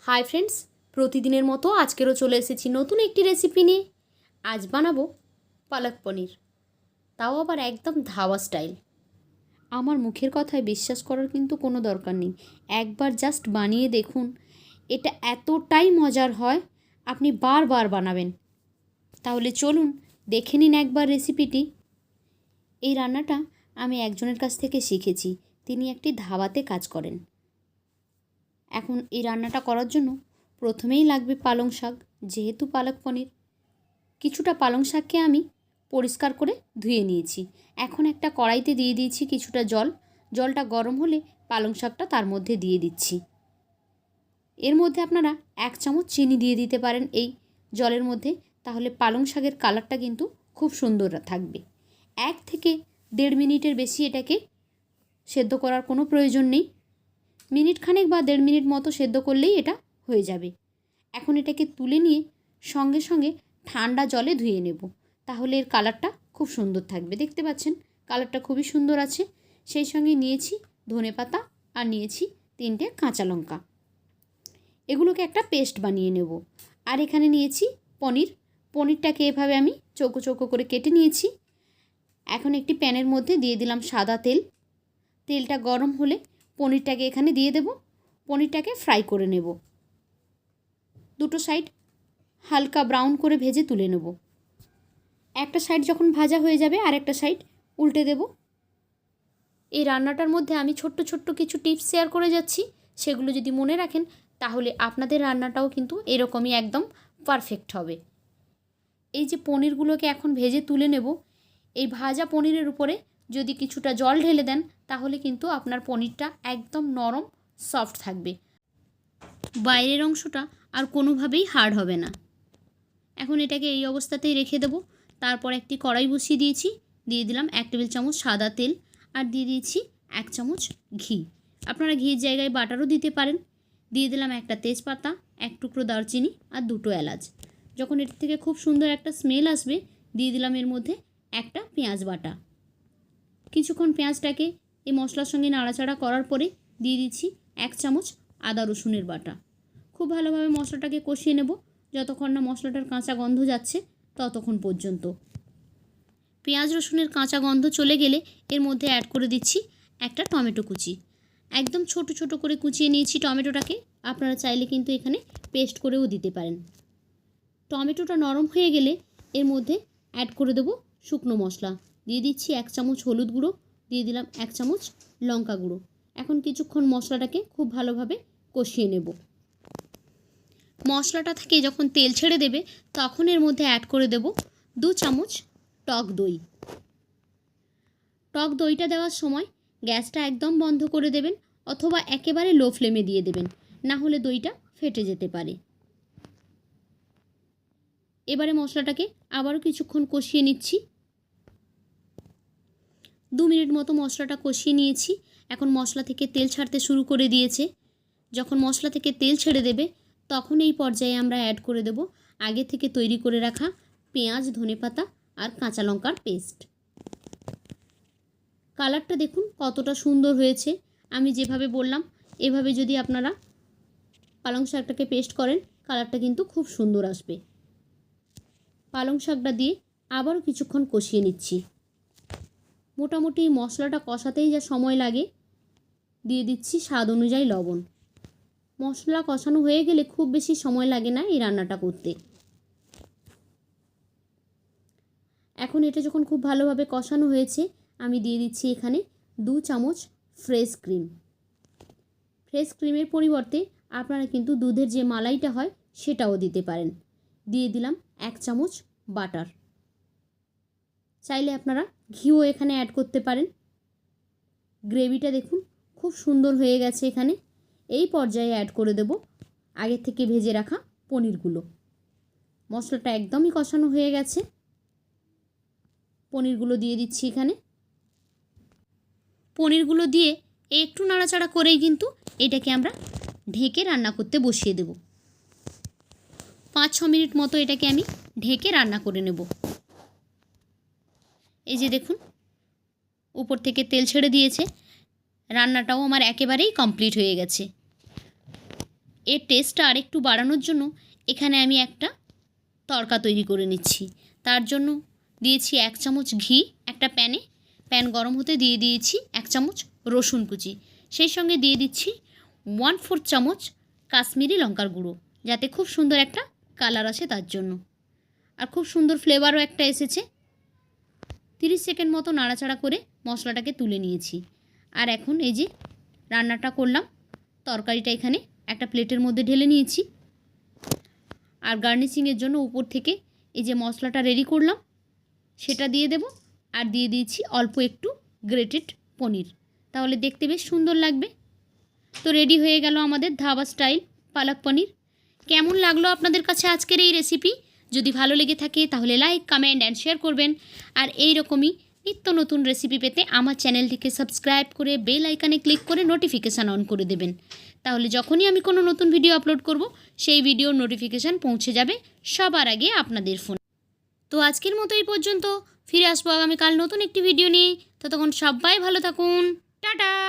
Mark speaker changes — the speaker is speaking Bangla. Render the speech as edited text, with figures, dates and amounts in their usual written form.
Speaker 1: হাই ফ্রেন্ডস, প্রতিদিনের মতো আজকেরও চলে এসেছি নতুন একটি রেসিপি নিয়ে। আজ বানাবো পালক পনির, তাও আবার একদম ধাবা স্টাইল। আমার মুখের কথায় বিশ্বাস করার কিন্তু কোনো দরকার নেই, একবার জাস্ট বানিয়ে দেখুন। এটা এতটাই মজার হয়, আপনি বারবার বানাবেন। তাহলে চলুন দেখে নিন একবার রেসিপিটি। এই রান্নাটা আমি একজনের কাছ থেকে শিখেছি, তিনি একটি ধাবাতে কাজ করেন। এখন এই রান্নাটা করার জন্য প্রথমেই লাগবে পালং শাক। যেহেতু পালক পনির, কিছুটা পালং শাককে আমি পরিষ্কার করে ধুয়ে নিয়েছি। এখন একটা কড়াইতে দিয়ে দিয়েছি কিছুটা জল। জলটা গরম হলে পালং শাকটা তার মধ্যে দিয়ে দিচ্ছি। এর মধ্যে আপনারা 1 চামচ চিনি দিয়ে দিতে পারেন এই জলের মধ্যে, তাহলে পালং শাকের কালারটা কিন্তু খুব সুন্দর থাকবে। 1 থেকে 1.5 মিনিটের বেশি এটাকে সেদ্ধ করার কোনো প্রয়োজন নেই। মিনিট খানেক বা 1.5 মিনিট মতো সেদ্ধ করলেই এটা হয়ে যাবে। এখন এটাকে তুলে নিয়ে সঙ্গে সঙ্গে ঠান্ডা জলে ধুয়ে নেব, তাহলে এর কালারটা খুব সুন্দর থাকবে। দেখতে পাচ্ছেন কালারটা খুবই সুন্দর আছে। সেই সঙ্গে নিয়েছি ধনেপাতা আর নিয়েছি 3টে কাঁচা লঙ্কা। এগুলোকে একটা পেস্ট বানিয়ে নেব। আর এখানে নিয়েছি পনিরটাকে এভাবে আমি চৌকো চৌকো করে কেটে নিয়েছি। এখন একটি প্যানের মধ্যে দিয়ে দিলাম সাদা তেল। তেলটা গরম হলে পনিরটাকে এখানে দিয়ে দেব। পনিরটাকে ফ্রাই করে নেব। দুটো সাইড হালকা ব্রাউন করে ভেজে তুলে নেব। একটা সাইড যখন ভাজা হয়ে যাবে আর একটা সাইড উল্টে দেব। এই রান্নাটার মধ্যে আমি ছোট্ট ছোট্ট কিছু টিপস শেয়ার করে যাচ্ছি, সেগুলো যদি মনে রাখেন তাহলে আপনাদের রান্নাটাও কিন্তু এরকমই একদম পারফেক্ট হবে। এই যে পনিরগুলোকে এখন ভেজে তুলে নেব, এই ভাজা পনিরের উপরে যদি কিছুটা জল ঢেলে দেন তাহলে কিন্তু আপনার পনিরটা একদম নরম সফট থাকবে, বাইরের অংশটা আর কোনোভাবেই হার্ড হবে না। এখন এটাকে এই অবস্থাতেই রেখে দেব। তারপর একটি কড়াই বসিয়ে দিয়েছি, দিয়ে দিলাম 1 টেবিল চামচ সাদা তেল আর দিয়ে দিয়েছি 1 চামচ ঘি। আপনারা ঘির জায়গায় বাটারও দিতে পারেন। দিয়ে দিলাম একটা তেজপাতা, 1 টুকরো দারচিনি আর 2টো এলাচ। যখন এর থেকে খুব সুন্দর একটা স্মেল আসবে দিয়ে দিলাম এর মধ্যে একটা পেঁয়াজ বাটা। কিছুক্ষণ পেঁয়াজটাকে এই মশলার সঙ্গে নাড়াচাড়া করার পরে দিয়ে দিচ্ছি 1 চামচ আদা রসুনের বাটা। খুব ভালোভাবে মশলাটাকে কষিয়ে নেব, যতক্ষণ না মশলাটার কাঁচা গন্ধ যাচ্ছে ততক্ষণ পর্যন্ত। পেঁয়াজ রসুনের কাঁচা গন্ধ চলে গেলে এর মধ্যে অ্যাড করে দিচ্ছি একটা টমেটো কুচি। একদম ছোট ছোট করে কুচিয়ে নিয়েছি টমেটোটাকে, আপনারা চাইলে কিন্তু এখানে পেস্ট করেও দিতে পারেন। টমেটোটা নরম হয়ে গেলে এর মধ্যে অ্যাড করে দেবো শুকনো মশলা। দিয়ে দিচ্ছি 1 চামচ হলুদ গুঁড়ো, দিয়ে দিলাম 1 চামচ লঙ্কা গুঁড়ো। এখন কিছুক্ষণ মশলাটাকে খুব ভালোভাবে কষিয়ে নেব। মশলাটা থেকে যখন তেল ছেড়ে দেবে তখন এর মধ্যে অ্যাড করে দেব 2 চামচ টক দই। টক দইটা দেওয়ার সময় গ্যাসটা একদম বন্ধ করে দেবেন, অথবা একেবারে লো ফ্লেমে দিয়ে দেবেন, না হলে দইটা ফেটে যেতে পারে। এবারে মশলাটাকে আবারও কিছুক্ষণ কষিয়ে নিচ্ছি। 2 মিনিট মতো মশলাটা কষিয়ে নিয়েছি। এখন মশলা থেকে তেল ছাড়তে শুরু করে দিয়েছে। যখন মশলা থেকে তেল ছেড়ে দেবে তখন এই পর্যায়ে আমরা অ্যাড করে দেব আগে থেকে তৈরি করে রাখা পেঁয়াজ, ধনেপাতা আর কাঁচা লঙ্কার পেস্ট। কালারটা দেখুন কতটা সুন্দর হয়েছে। আমি যেভাবে বললাম এভাবে যদি আপনারা পালং শাকটাকে পেস্ট করেন কালারটা কিন্তু খুব সুন্দর আসবে। পালং শাকটা দিয়ে আবারও কিছুক্ষণ কষিয়ে নিচ্ছি। মোটামুটি মশলাটা কষাতেই যা সময় লাগে, দিয়ে দিচ্ছি স্বাদ অনুযায়ী লবণ। মশলা কষানো হয়ে গেলে খুব বেশি সময় লাগে না এই রান্নাটা করতে। এখন এটা যখন খুব ভালোভাবে কষানো হয়েছে আমি দিয়ে দিচ্ছি এখানে 2 চামচ ফ্রেশ ক্রিম। ফ্রেশ ক্রিমের পরিবর্তে আপনারা কিন্তু দুধের যে মালাইটা হয় সেটাও দিতে পারেন। দিয়ে দিলাম 1 চামচ বাটার। চাইলে আপনারা ঘিও এখানে অ্যাড করতে পারেন। গ্রেভিটা দেখুন খুব সুন্দর হয়ে গেছে। এখানে এই পর্যায়ে অ্যাড করে দেব আগে থেকে ভেজে রাখা পনিরগুলো। মশলাটা একদমই কষানো হয়ে গেছে। পনিরগুলো দিয়ে দিচ্ছি এখানে। পনিরগুলো দিয়ে একটু নাড়াচাড়া করেই কিন্তু এটাকে আমরা ঢেকে রান্না করতে বসিয়ে দেব। 5-6 মিনিট মতো এটাকে আমি ঢেকে রান্না করে নেব। এই যে দেখুন উপর থেকে তেল ছেড়ে দিয়েছে, রান্নাটাও আমার একেবারেই কমপ্লিট হয়ে গেছে। এর টেস্টটা আরেকটু বাড়ানোর জন্য এখানে আমি একটা তড়কা তৈরি করে নিচ্ছি। তার জন্য দিয়েছি 1 চামচ ঘি একটা প্যানে, প্যান গরম হতে দিয়ে দিয়েছি 1 চামচ রসুন কুচি, সেই সঙ্গে দিয়ে দিচ্ছি 1/4 চামচ কাশ্মীরি লঙ্কার গুঁড়ো, যাতে খুব সুন্দর একটা কালার আসে তার জন্য, আর খুব সুন্দর ফ্লেভারও একটা এসেছে। 30 সেকেন্ড মতো নাড়াচাড়া করে মশলাটাকে তুলে নিয়েছি। আর এখন এই যে রান্নাটা করলাম, তরকারিটা এখানে একটা প্লেটের মধ্যে ঢেলে নিয়েছি। আর গার্নিশিংয়ের জন্য উপর থেকে এই যে মশলাটা রেডি করলাম সেটা দিয়ে দেব, আর দিয়ে দিয়েছি অল্প একটু গ্রেটেড পনির, তাহলে দেখতে বেশ সুন্দর লাগবে। তো রেডি হয়ে গেল আমাদের ধাবা স্টাইল পালক পনির। কেমন লাগলো আপনাদের কাছে আজকের এই রেসিপি? যদি ভালো লেগে থাকে তাহলে লাইক, কমেন্ট অ্যান্ড শেয়ার করবেন। আর এই রকমই নিত্য নতুন রেসিপি পেতে আমার চ্যানেলটিকে সাবস্ক্রাইব করে বেল আইকনে ক্লিক করে নোটিফিকেশান অন করে দেবেন, তাহলে যখনই আমি কোনো নতুন ভিডিও আপলোড করব সেই ভিডিওর নোটিফিকেশান পৌঁছে যাবে সবার আগে আপনাদের ফোন। তো আজকের মতো এই পর্যন্ত, ফিরে আসবো আগামীকাল নতুন একটি ভিডিও নিয়ে। ততক্ষণ সবাই ভালো থাকুন, টাটা।